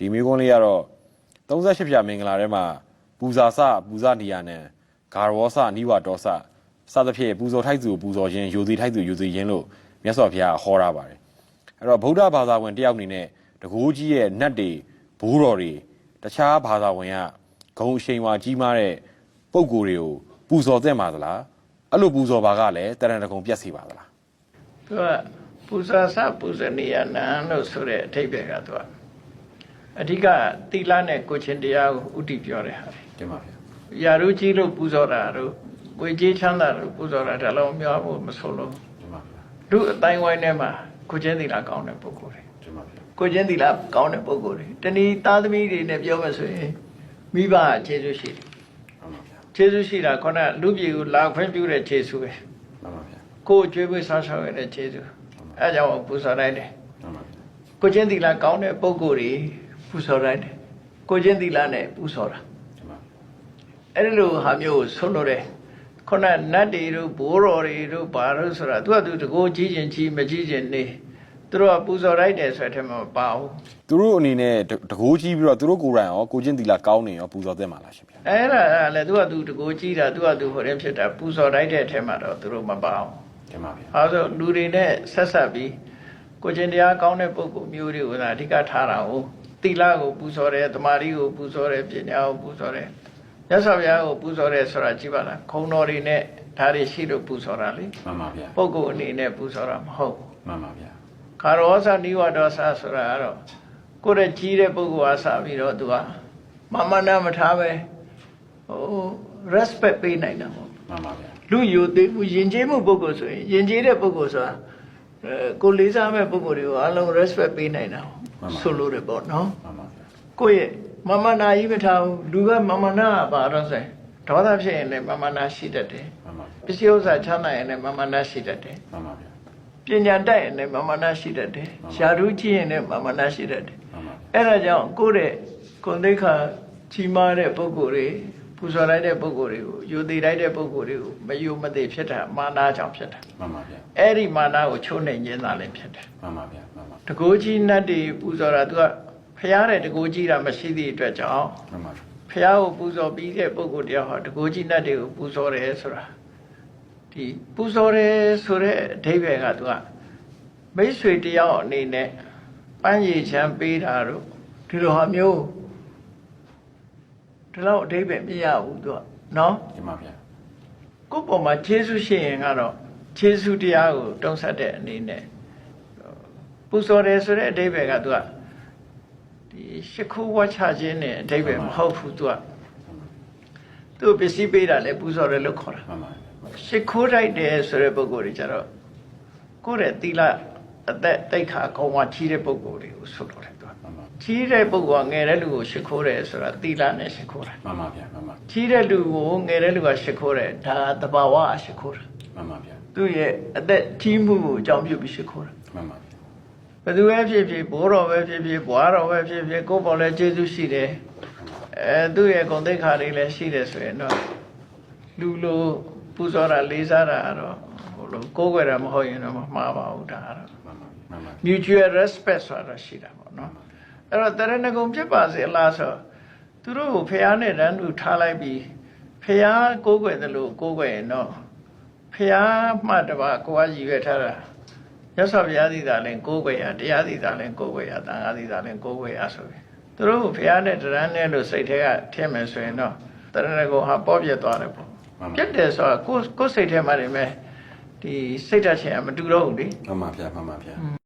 ဒီမိကုန်းလေးကတော့38ဖြာမင်္ဂလာထဲမှာပူဇာစပူဇာနေရနဲ့ဂါရောစနိဝတောစစသဖြင့်ပူဇော်ထိုက်သူပူဇော်ခြင်းယူစီထိုက်သူယူစီခြင်းလို့မြတ်စွာဘုရားဟောထားပါတယ်အဲ့တော့ဗုဒ္ဓဘာသာဝင်တယောက်အနေနဲ့တကူကြီးရဲ့နတ်တွေဘိုးတော်တွေတခြားဘာသာဝင်ကဂုံအရှိန်ဝါကြီးမားတဲ့ပုံကိုယ်တွေကိုပူဇော်သင့်ပါသလားအဲ့လိုပူဇော်ပါကလည်းတရဏဂုံပြတ်စီပါသလားသူကပူဇာစပူဇနေယနံလို့ဆိုတဲ့အထိပ္ပယ်ကသူကအဓိကသီလနဲ့ကိုချင်းတရားကိုဥတည်ပြောတဲ့ဟာတွေတင်ပါဗျာယာရုကြီးလို့ပူဇော်တာတို့ဝေကြီးချမ်းသာလို့ပူဇော်တာဒါလုံးများဖို့မဆိုလို့တင်ပါဗျာလူအတိုင်းဝိုင်းထဲမှာကိုချင်းသီလကောင်းတဲ့ပုဂ္ဂိုလ်တွေတင်ပါဗျာကိုချင်းသီလကောင်းတဲ့ပုဂ္ဂိုလ်တွေတဏီသားသမီးတွေနဲ့ပြောမှဆိုရင်မိဘခြေဆုရှိတယ်ဟုတ်ပါဗျာခြေဆုရှိတာခေါင်းကလူပြည်ကိုလာခွင့်ပြုတဲ့ခြေဆုပဲဟုတ်ပါဗျာကိုကျွေးပွေးဆောင်းဆောင်းရတဲ့ခြေဆုအဲကြောင့်ပူဇော်လိုက်တယ်ဟုတ်ပါဗျာကိုချင်းသီလကောင်းတဲ့ပုဂ္ဂိုလ်တွေပူဇော်လိုက်တယ်ကိုချင်းသီလနဲ့ပူဇော်တာအဲ့ဒီလိုဟာမျိုးကိုဆုံးလို့တယ်ခုနနတ်တွေတို့ဘိုးတော်တွေတို့ဘာလို့ဆိုတာသူကသူတကိုးကြီးချင်းကြီးမကြီးချင်းနေသူတို့ကပူဇော်လိုက်တယ်ဆိုတဲ့အထက်မှာမပါဘူးသူတို့အနေနဲ့တကိုးကြီးပြီးတော့သူတို့ကိုယ်တိုင်ရောကိုချင်းသီလကောင်းနေရောပူဇော်သင့်ပါလားရှင်ဗျာအဲ့ဒါလည်းသူကသူတကိုးကြီးတာသူကသူဟိုရင်ဖြစ်တာပူဇော်လိုက်တဲ့အထက်မှာတော့သူတို့မပါဘူးတင်ပါဗျာအဲဆိုလူတွေနဲ့ဆက်ဆက်ပြီးကိုချင်းတရားကောင်းတဲ့ပုဂ္ဂိုလ်မျိုးတွေကိုသာအဓိကထားတာဟုတ်သီလကိုပူဇော်တယ်တမာတိကိုပူဇော်တယ်ပညာကိုပူဇော်တယ်မြတ်စွာဘုရားကိုပူဇော်တယ်ဆိုတာကြည့်ပါလားခုံတော်တွေနဲ့ဓာတ်တွေရှိလို့ပူဇော်တာလေမှန်ပါဗျာပုဂ္ဂိုလ်အနေနဲ့ပူဇော်တာမဟုတ်မှန်ပါဗျာခါရောစနိဝတောစဆိုတာကတော့ကိုယ်ရဲ့ကြီးတဲ့ပုဂ္ဂိုလ်အားစပြီးတော့သူကမမနာမထားပဲဟို respect ပေးနိုင်တာပေါ့မှန်ပါဗျာလူယူသေးမှုယဉ်ကျေးမှုပုဂ္ဂိုလ်ဆိုရင်ယဉ်ကျေးတဲ့ပုဂ္ဂိုလ်ဆိုတာကိုလေးစားမဲ့ပုဂ္ဂိုလ်တွေကိုအလုံး respect ပေးနိုင်တာဆိုလို့ရပေါ့နော်မှန်ပါဗျာကိုယ့်ရဲ့မမနာကြီးမထားဘူးလူကမမနာပါတော့ဆိုဒေါသဖြစ်ရင်လည်းမမနာရှိတတ်တယ်မှန်ပါပစ္စည်းဥစ္စာချမ်းသာရင်လည်းမမနာရှိတတ်တယ်မှန်ပါဗျာပညာတတ်ရင်လည်းမမနာရှိတတ်တယ်ရှားထူးကြည့်ရင်လည်းမမနာရှိတတ်တယ်မှန်ပါအဲ့ဒါကြောင့်ကိုယ့်ရဲ့ကိုယ်သိက္ခာကြီးမားတဲ့ပုဂ္ဂိုလ်တွေပူဇော်လိုက်တဲ့ပုဂ္ဂိုလ်တွေကိုယူတည်လိုက်တဲ့ပုဂ္ဂိုလ်တွေကိုမယူမသိဖြစ်တာမာနကြောင့်ဖြစ်တာမှန်ပါဗျာအဲ့ဒီမာနကိုချိုးနှိမ်ခြင်းသာလည်းဖြစ်တယ်မှန်ပါဗျာမှန်ပါတကိုးကြီးနတ်တွေပူဇော်တာသူကဖျားတဲ့တကိုးကြီးတာမရှိသည့်အတွက်ကြောင့်မှန်ပါဖျားကိုပူဇော်ပြီးတဲ့ပုဂ္ဂိုလ်တရားဟောတကိုးကြီးနတ်တွေကိုပူဇော်တယ်ဆိုတာဒီပူဇော်တယ်ဆိုတဲ့အဓိပ္ပာယ်ကသူကမိတ်ဆွေတယောက်အနေနဲ့ပန်းရည်ချမ်းပေးတာတို့ဒီလိုဟာမျိုးဒီလောက်အဓိပ္ပာယ်မရဘူးသူကနော်မှန်ပါဗျာကိုယ့်ပေါ်မှာခြေဆုရှိရင်ကတော့ခြေဆုတရားကိုတုံးဆက်တဲ့အနေနဲ့ပူဇော်တယ်ဆိုတဲ့အဓိပ္ပာယ်ကသူကဒီရှ िख ိုးဝါချခြင်းနဲ့အဓိပ္ပာယ်မဟုတ်ဘူးသူပစ္စည်းပေးတာလေပူဇော်တယ်လို့ခေါ်တာမှန်ပါရှ िख ိုးတိုက်တယ်ဆိုတဲ့ပုဂ္ဂိုလ်တွေကြတော့ကိုယ့်ရဲ့သီလအသက်တိတ်ခါကောင်းဝါချီးတဲ့ပုဂ္ဂိုလ်တွေကိုဆွတ်လို့တယ်သူကချီးတဲ့ပုဂ္ဂိုလ်ကငယ်တဲ့လူကိုရှ िख ိုးတယ်ဆိုတာသီလနဲ့ရှ िख ိုးတာမှန်ပါဗျာမှန်ပါချီးတဲ့လူကိုငယ်တဲ့လူကရှ िख ိုးတယ်ဒါသဘာဝရှ िख ိုးတာမှန်ပါဗျာသူ့ရဲ့အသက်ကြီးမှုကိုအကြောင်းပြုပြီးရှ िख ိုးတာမှန်ပါဘယ်သူပဲဖြစ်ဖြစ်ဘိုးတော်ပဲဖြစ်ဖြစ်ဘွားတော်ပဲဖြစ်ဖြစ်ကိုယ်ပေါ်လဲကျေးဇူးရှိတယ်သူ့ရဲ့ဂုဏ်သိက္ခာတွေလည်းရှိတယ်ဆိုရင်တော့လူလိုပူဇော်တာလေးစားတာတော့ဟိုလိုကိုးကွယ်တာမဟုတ်ရင်တော့မမှားပါဘူးဒါတော့mutual respect ဆိုတာရှိတာပေါ့နော်အဲ့တော့တရဏဂုံဖြစ်ပါစေလားဆိုသူတို့ကိုဖះနဲ့တန်းတူထားလိုက်ပြီးဖះကိုးကွယ်တယ်လို့ကိုးကွယ်ရင်တော့ဖះမှတပါကိုကရည်ရွယ်ထားတာမြတ်စွာဘုရားသီတာလည်းကိုးကွယ်ရတရားသီတာလည်းကိုးကွယ်ရသံဃာသီတာလည်းကိုးကွယ်ရဆိုပြီးသူတို့ကိုဘုရားနဲ့တရားနဲ့လို့စိတ်ထဲကထည့်မယ်ဆိုရင်တော့တရဏဂုံဟာပေါ့ပြတ်သွားတယ်ပေါ့ပြတ်တယ်ဆိုတော့ကိုယ်စိတ်ထဲမှာနေမဲ့ဒီစိတ်ဓာတ်ချင်းကမတူတော့ဘူးလေမှန်ပါဗျာမှန်ပါဗျာ